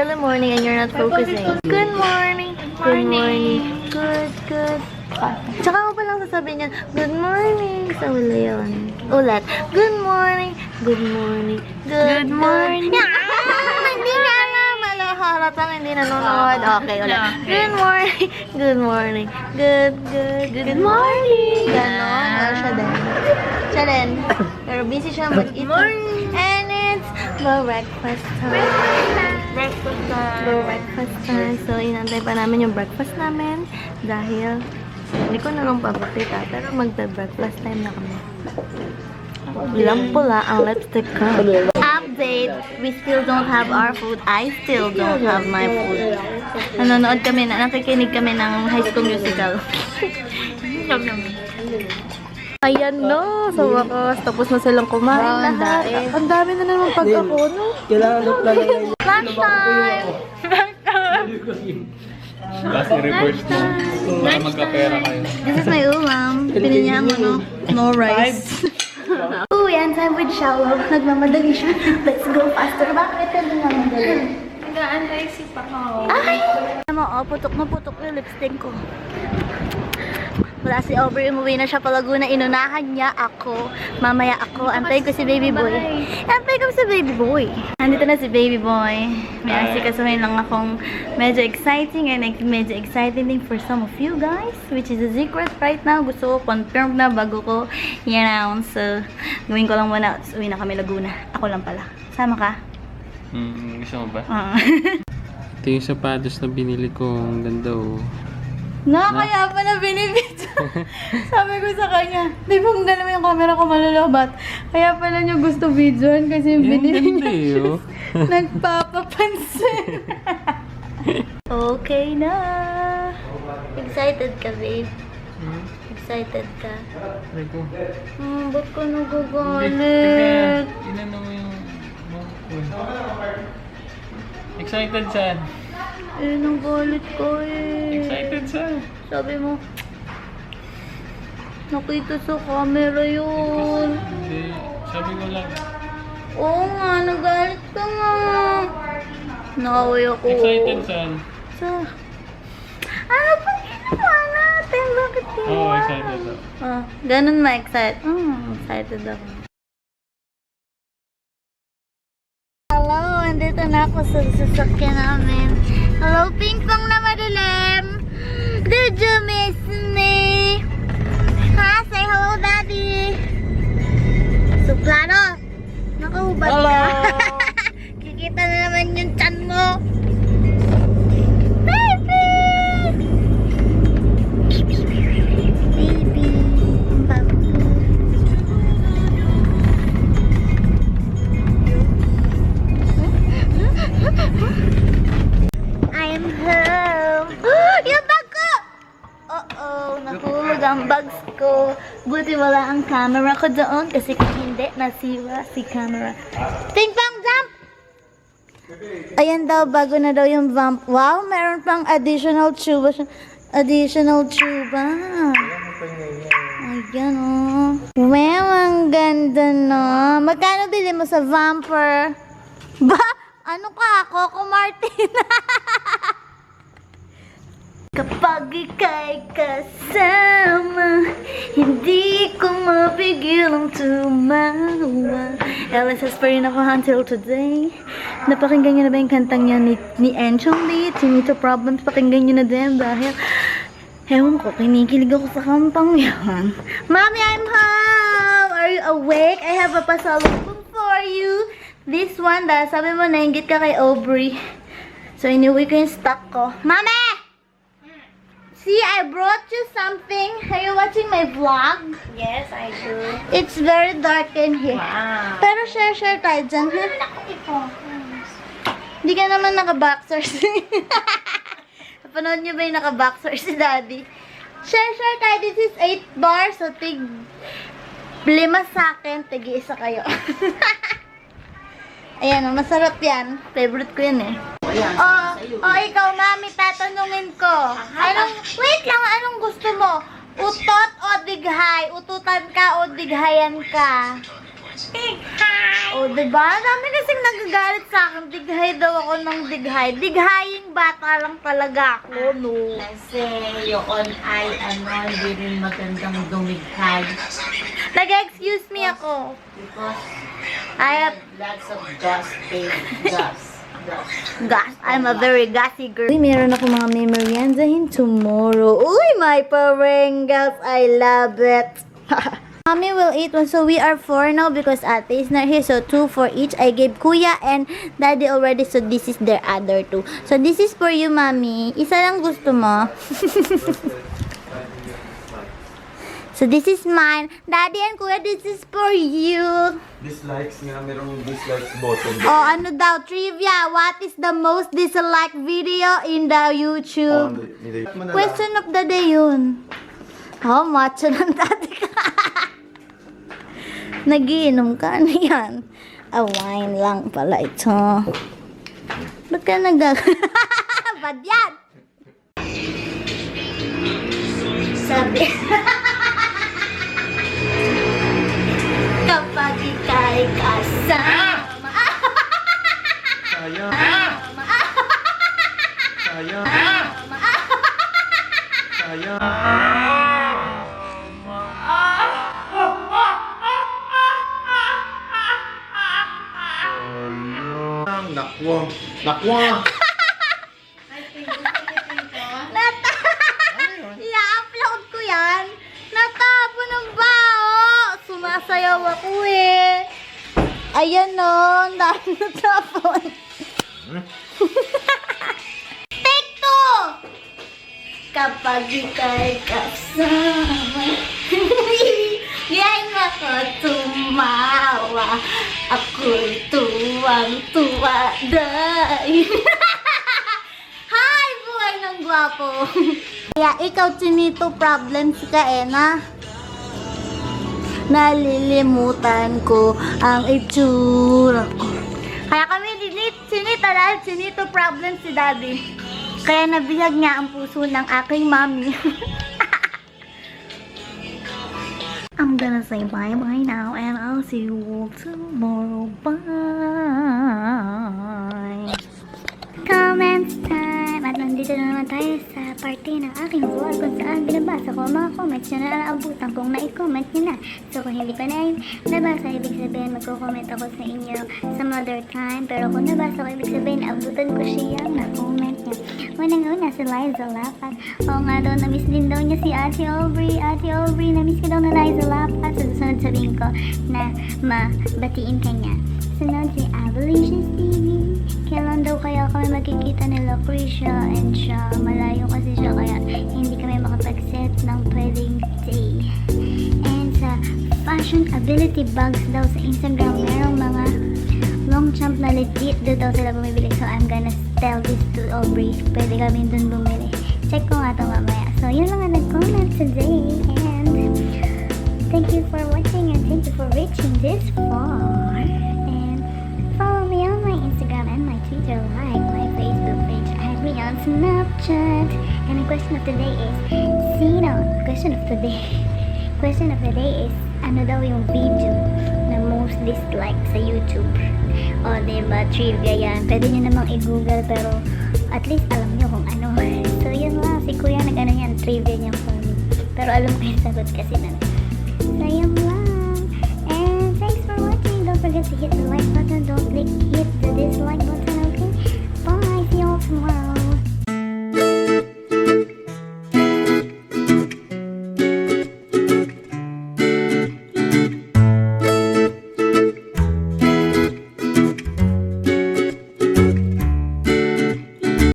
early morning and you're not focusing. Good morning. Good morning. Good. Tsaka ako palang sasabihin niyan, good morning. Sa wala yun. Ulit. Good morning. Good morning. Good morning. Hindi nga alam. Halatang hindi nanonood. Okay, ulit. Good morning. Good morning. Good morning. Ganon. Siya din. Pero busy siya mag-eat. And it's breakfast time. Breakfast time. So, inantay pa namin yung breakfast namin. Dahil, hindi ko na lang papakita. Pero magbe-breakfast time na kami. Ilang pula ang lipstick ko. Update, we still don't have our food. I still don't have my food. Nanonood kami nakikinig kami ng High School Musical. Ayan no, sa wakas. Tapos na silang kumain lahat. Ang dami na naman pag-ako, no? Lunchtime! Last i-reverse mo. Para magkapera kayo. This is my ulam. Pinili niya ako, no rice. Ooh, yan, time with shallow. Nagmamadali siya. Let's go faster. Bakit ka nagmamadali? Nag-aantay si Pakaw. Ay! Alam mo, putok na putok yung lipstick ko. Wala si Aubrey, umuwi na siya pa Laguna. Inunahan niya ako. Mamaya ako. Antay ko si baby boy. Antay ko si baby boy. Nandito na si baby boy. May asikasuhin lang akong medyo exciting and medyo exciting thing for some of you guys. Which is a secret right now. Gusto ko confirm na bago ko i-announce. So, gawin ko lang muna. Uwi na kami Laguna. Ako lang pala. Sama ka? Gusto mo ba? Ito yung sapatos na binili ko. Ang ganda oh. Kaya pa na binibidyo. Sabi ko sa kanya, di ba kung gano'n yung camera ko malulabat? Kaya pala niya gusto videoan kasi yung binili niya. Nagpapapansin. Okay na. Excited ka, babe? Excited ka? Ba't ka nagagalit? Inano mo yung... Excited saan? Ang galit ko eh. Excited saan? Sabi mo, nakita sa camera yun. Hindi. Sabi ko lang. Oo nga, nagalit ka nga. Nakaway ako. Excited saan? Ano pa ginawa natin? Bakit ginawa? Oo, excited ako. Ganun ma-excite. Excited ako. Hello, andito na ako sa sasakyan namin. Hello, Ping Pong na madilim. Did you miss me? Ha? Say hello, Daddy. Suplano, nakahubad ka. Kikita na naman yung tiyan mo. Baby! Baby. I am home. Yung bag ko! Nahulog ang bags ko. Buti wala ang camera ko doon kasi kung hindi, nasira si camera. Ping pong jump! Ayan daw, bago na daw yung vamp. Wow, meron pang additional tuba. Additional tuba. Ayan oh. Wow, ang ganda no. Magkano bili mo sa Vamper? Ba? Ano ka? Coco Martin? Kapag ika'y kasama, hindi ko mapigilang tumawa. LSS pa rin ako until today. Napakinggan nyo na ba yung kantang niya ni Enchong Lee? Chinito Problems, pakinggan nyo na din dahil ewan ko, kinikilig ako sa kantang yan. Mommy, I'm home! Are you awake? I have a pasalubong for you. This one, dahil sabi mo, nainggit ka kay Aubrey. So, inuwi ko yung stock ko. Mami! See, I brought you something. Are you watching my vlog? Yes, I do. It's very dark in here. Wow. Pero share tayo dyan, ha? Hindi ka naman naka-boxers. Napanood nyo ba yung naka-boxers si Daddy? Share tayo. This is 8 bars. So, tig 5 sa akin. Tig 1 kayo. Ayan, masarap yan. Favorite ko yan eh. Ikaw, Mami, tatanungin ko. Wait lang, anong gusto mo? Utot o dighay? Ututan ka o dighayan ka? O, diba? Ang dami kasing nagagalit sa akin. Dighay daw ako ng dighay. Dighaying bata lang talaga ako, no? Kasi yun ay hindi rin magandang dumighay. Nag-excuse me ako. Because I have lots of gas. gas. I'm a very gassy girl. Uy, meron ako mga memoryandahin tomorrow. Uy, my parengals. I love it. Mommy will eat one. So we are 4 now because Ate is not here. So 2 for each. I gave Kuya and Daddy already. So this is their other 2. So this is for you, Mommy. Isa lang gusto mo. So this is mine. Daddy and Kuya, this is for you. Dislikes nga, merong dislikes button. Oh, ano daw? Trivia. What is the most disliked video in the YouTube? Question of the day yun. Oh, macho ng dati ka. Nagiinom ka na yan. Wine lang pala ito. Ba't ka Bad yan? Sabi. Kapag ika'y kasama. Sayang. Sayang. Sayang. Nakwa. Nakwa. I-upload ko yan. Natapo ng bao. Sumasayaw ako eh. Ayan o. Ang dami natapon. Take 2! Kapag ika'y kasama. Yan ako tumawa. Ako'y tuwang-tuwa dahil. Hi! Buhay ng gwapo. Kaya ikaw, Chinito, problems ka eh, na? Nalilimutan ko ang itsura ko. Kaya kami Chinita dahil Chinito problems si Daddy. Kaya nabihag niya ang puso ng aking mommy. I'm gonna say bye-bye now and I'll see you all tomorrow. Bye! Comments time! At nandito na naman tayo sa party ng aking vlog kung saan binabasa ko ang mga comments na naaabutan kong na-comment nyo na. So kung hindi pa na nabasa, ibig sabihin magko-comment ako sa inyo some other time. Pero kung nabasa ko, ibig sabihin naabutan ko siya na-comment niya. Unang-una si Liza Lapat. Oo nga daw, na-miss din daw niya si Ate Aubrey. Ate Aubrey, na-miss ko daw na Liza Lapat. Sa susunod sabihin ko na mabatiin ka niya. Sunod si Abolitions TV. Kailan daw kaya kami magkikita nila Krisha and siya? Malayo kasi siya kaya hindi kami makapag-set ng pwedeng day. And sa fashion ability bags daw sa Instagram, merong mga long champ na legit daw sila bumibili. So I'm gonna tell this to Aubrey. Pwede kami dun bumili. Check ko nga ito mamaya. So yun lang ang nag-comment today. And thank you for watching and thank you for reaching this far. And follow me on my Instagram and my Twitter, like my Facebook page. Add me on Snapchat. And the question of the day is, question of the day is, ano daw yung video na most disliked sa YouTube? O, diba? Trivia yan. Pwede nyo namang i-google pero at least alam nyo kung ano. So, yun lang. Si Kuya nag-ano yan. Trivia niya for me. Pero alam ko yung sagot kasi na. So, yun lang. And thanks for watching. Don't forget to hit